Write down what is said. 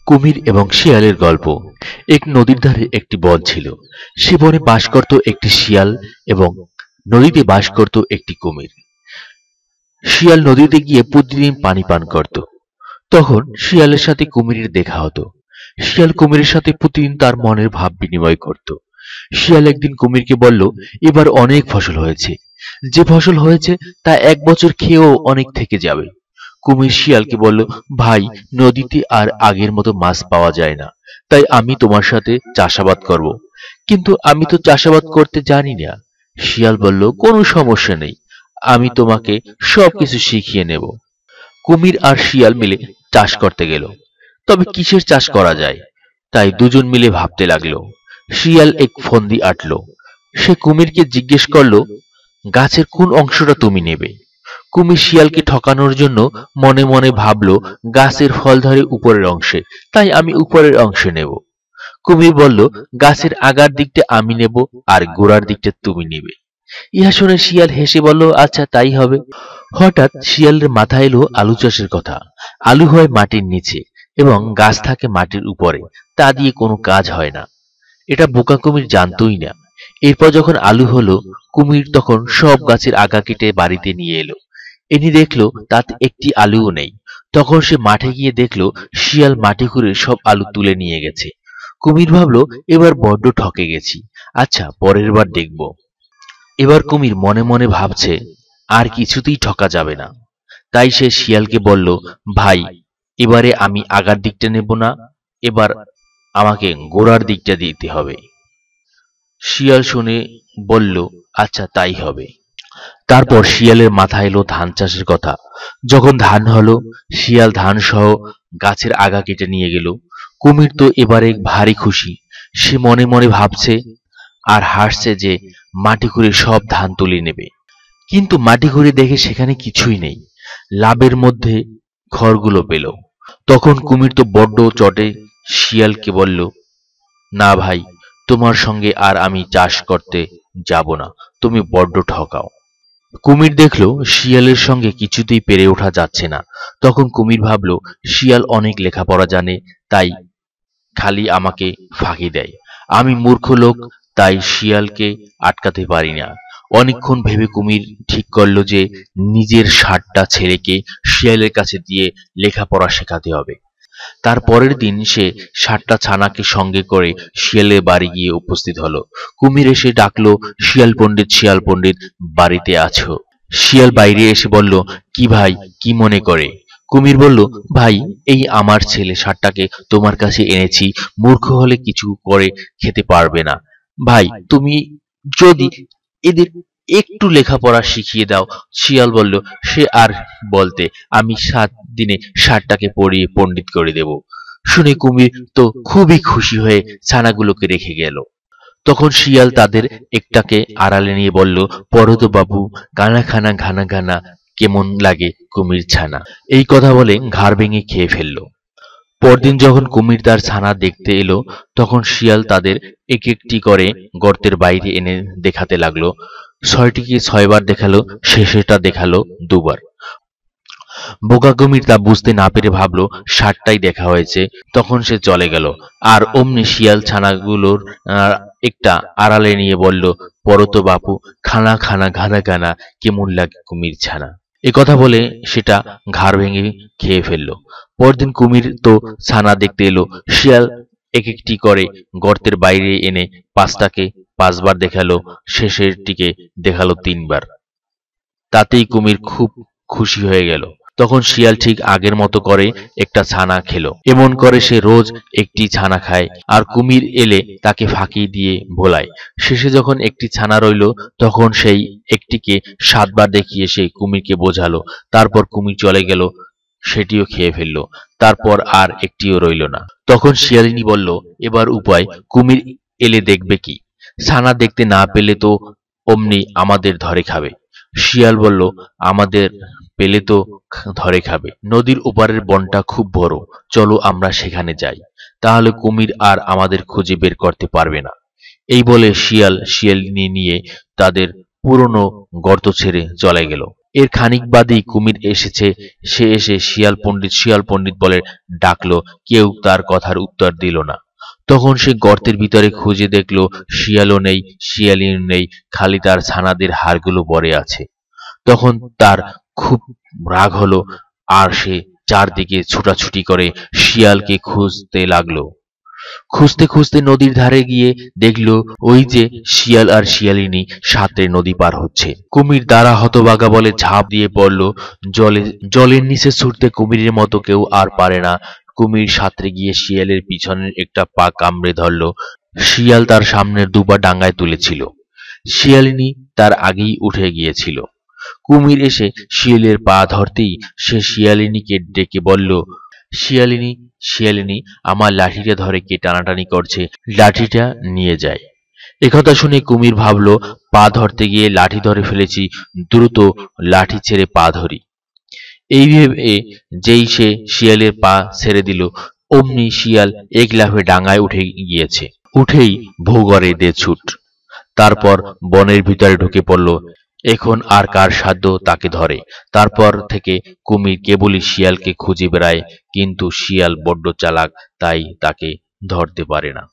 কুমির এবং শিয়ালের গল্প। এক নদীর ধারে একটি বন ছিল। সে বনে বাস করত একটি শিয়াল এবং নদীতে বাস করত একটি কুমির। শিয়াল নদীতে গিয়ে প্রতিদিন পানি পান করত। তখন শিয়ালের সাথে কুমিরের দেখা হতো। শিয়াল কুমিরের সাথে প্রতিদিন তার মনের ভাব বিনিময় করত। শিয়াল একদিন কুমিরকে বলল, এবার অনেক ফসল হয়েছে, যে ফসল হয়েছে তা 1 বছর খেয়েও অনেক থেকে যাবে। কুমির শিয়ালকে বলল, ভাই, নদীতে আর আগের মতো মাছ পাওয়া যায় না, তাই আমি তোমার সাথে চাষাবাদ করব। কিন্তু আমি তো চাষাবাদ করতে জানি না। শিয়াল বলল, কোনো সমস্যা নেই, আমি তোমাকে সবকিছু শিখিয়ে নেব। কুমির আর শিয়াল মিলে চাষ করতে গেল। তবে কিসের চাষ করা যায়, তাই দুজন মিলে ভাবতে লাগলো। শিয়াল এক ফন্দি আঁটলো। সে কুমিরকে জিজ্ঞেস করলো, গাছের কোন অংশটা তুমি নেবে? কুমির শিয়ালকে ঠকানোর জন্য মনে মনে ভাবলো, গাছের ফল ধরে উপরের অংশে, তাই আমি উপরের অংশে নেব। কুমির বলল, গাছের আগার দিকটা আমি নেব আর গোড়ার দিকটা তুমি নেবে। ইহা শুনে শিয়াল হেসে বলল, আচ্ছা তাই হবে। হঠাৎ শিয়ালের মাথায় এলো আলু চাষের কথা। আলু হয় মাটির নিচে এবং গাছ থাকে মাটির উপরে, তা দিয়ে কোনো কাজ হয় না। এটা বোকা কুমির জানতোই না। এরপর যখন আলু হলো, কুমির তখন সব গাছের আগা কেটে বাড়িতে নিয়ে এলো। এনে দেখলো তাতে একটি আলুও নেই। তখন সে মাঠে গিয়ে দেখলো শিয়াল মাটি খুঁড়ে সব আলু তুলে নিয়ে গেছে। কুমির ভাবলো, এবার বড্ড ঠকে গেছি, আচ্ছা পরের বার দেখব। এবার কুমির মনে মনে ভাবছে, আর কিছুতেই ঠকা যাবে না। তাই সে শিয়ালকে বলল, ভাই, এবারে আমি আগার দিকটা নেব না, এবার আমাকে গোড়ার দিকটা দিতে হবে। শিয়াল শুনে বলল, আচ্ছা তাই হবে। তারপর শিয়ালের মাথায় এলো ধান চাষের কথা। যখন ধান হলো, শিয়াল ধান সহ গাছের আগা কেটে নিয়ে গেল। কুমির তো এবারে ভারী খুশি। সে মনে মনে ভাবছে আর হাসছে যে মাটি খুঁড়ে সব ধান তুলে নেবে। কিন্তু মাটি খুঁড়ে দেখে সেখানে কিছুই নেই। লাভের মধ্যে খড়গুলো পেল। তখন কুমির তো বড্ড চটে শিয়ালকে বলল, না ভাই, তোমার সঙ্গে আর আমি চাষ করতে যাব না, তুমি বড্ড ঠকাও। কুমির দেখলো শিয়ালের সঙ্গে কিছুতেই পেরে ওঠা যাচ্ছে না। তখন কুমির ভাবলো, শিয়াল অনেক লেখাপড়া জানে, তাই খালি আমাকে ফাঁকি দেয়। আমি মূর্খ লোক, তাই শিয়ালকে আটকাতে পারি না। অনেকক্ষণ ভেবে কুমির ঠিক করলো যে নিজের 60টা ছেলেকে শিয়ালের কাছে দিয়ে লেখাপড়া শেখাতে হবে। তার পরের দিন সে 60টা ছানাকে সঙ্গে করে শিয়ালের বাড়ি গিয়ে উপস্থিত হলো। কুমির এসে ডাকলো, শিয়াল পণ্ডিত, শিয়াল পণ্ডিত, বাড়িতে আছো? শিয়াল বাইরে এসে বলল, কি ভাই, কি মনে করে? কুমির বলল, ভাই, এই আমার ছেলে 60টাকে তোমার কাছে এনেছি, মূর্খ হলে কিছু করে খেতে পারবে না। ভাই, তুমি যদি এদের একটু লেখাপড়া শিখিয়ে দাও। শিয়াল বলল, সে আর বলতে, আমি 7 দিনে 60টাকে পড়িয়ে পণ্ডিত করে দেব। শুনে কুমির তো খুবই খুশি হয়ে ছানাগুলোকে রেখে গেল। তখন শিয়াল তাদের একটাকে আড়ালে নিয়ে বলল, পড়ো তো বাবু, গানা খানা ঘানা ঘানা, কেমন লাগে কুমির ছানা। এই কথা বলে ঘাড় ভেঙে খেয়ে ফেললো। পরদিন যখন কুমির তার ছানা দেখতে এলো, তখন শিয়াল তাদের এক একটি করে গর্তের বাইরে এনে দেখাতে লাগলো। 6টিকে 6বার দেখালো, শেষেরটা দেখালো 2বার। বোকা কুমির তা বুঝতে না পেরে ভাবলো 60টাই দেখা হয়েছে। তখন সে চলে গেল। আর অমনি শিয়াল ছানাগুলোর একটা আড়ালে নিয়ে বলল, পড়ো তো বাপু, খানা খানা ঘানা ঘানা, কেমন লাগে কুমির ছানা। এ কথা বলে সেটা ঘাড় ভেঙে খেয়ে ফেললো। পরদিন কুমির তো ছানা দেখতে এলো। শিয়াল এক একটি করে গর্তের বাইরে এনে 5টাকে 5বার দেখালো, শেষেরটিকে দেখালো 3বার। তাতেই কুমির খুব খুশি হয়ে গেল। তখন শিয়াল ঠিক আগের মতো করে একটা ছানা খেলো। এমন করে সে রোজ একটি ছানা খায় আর কুমির এলে তাকে ফাঁকি দিয়ে ভোলায়। শেষে যখন একটি ছানা রইল, তখন সেই একটিকে 7বার দেখিয়ে সে কুমিরকে বোঝালো। তারপর কুমির চলে গেল, সেটিও খেয়ে ফেললো। তারপর আর একটিও রইল না। তখন শিয়ালিনী বলল, এবার উপায়, কুমির এলে দেখবে কি? ছানা দেখতে না পেলে তো অমনি আমাদের ধরে খাবে। শিয়াল বলল, আমাদের পেলে তো ধরে খাবে। নদীর ওপারের বনটা খুব বড়, চলো আমরা সেখানে যাই, তাহলে কুমির আর আমাদের খুঁজে বের করতে পারবে না। এই বলে শিয়াল শিয়ালিনী নিয়ে তাদের পুরনো গর্ত ছেড়ে চলে গেল। এর খানিক বাদেই কুমির এসেছে। সে এসে শিয়াল পণ্ডিত বলে ডাকলো। কেউ তার কথার উত্তর দিল না। তখন সে গর্তের ভিতরে খুঁজে দেখলো শিয়ালও নেই, শিয়ালিনী নেই, খালি তার ছানাদের হাড়গুলো পড়ে আছে। তখন তার খুব রাগ হলো, আর সে চারদিকে ছুটাছুটি করে শিয়ালকে খুঁজতে লাগলো। খুঁজতে খুঁজতে নদীর ধারে গিয়ে দেখলো ওই যে শিয়াল আর শিয়ালিনী সাঁতরে নদী পার হচ্ছে। কুমির দ্বারা হতভাগা বলে ঝাঁপ দিয়ে পড়ল জলে। জলের নিচে ছুটতে কুমিরের মতো কেউ আর পারে না। কুমির সাঁতরে গিয়ে শিয়ালের পিছনের একটা পা কামড়ে ধরলো। শিয়াল তার সামনের দুপা ডাঙ্গায় তুলেছিল। শিয়ালিনী তার আগেই উঠে গিয়েছিল। কুমির এসে শিয়ালের পা ধরতেই সে শিয়ালিনীকে ডেকে বলল, শিয়ালিনী, শিয়ালিনী, আমার লাঠিটা ধরে কে টানাটানি করছে, লাঠিটা নিয়ে যায়। একথা শুনে কুমির ভাবলো, পা ধরতে গিয়ে লাঠি ধরে ফেলেছি, দ্রুত লাঠি ছেড়ে পা ধরি। এই ভেবে যেই সে শিয়ালের পা ছেড়ে দিল, অমনি শিয়াল এক লাফে ডাঙায় উঠে গিয়েছে। উঠেই ভূগড়ে দে ছুট। তারপর বনের ভিতরে ঢুকে পড়ল। এখন আর কার সাধ্য তাকে ধরে। তারপর থেকে কুমির কেবলই শিয়ালকে খুঁজে বেড়ায়, কিন্তু শিয়াল বড্ড চালাক, তাই তাকে ধরতে পারে না।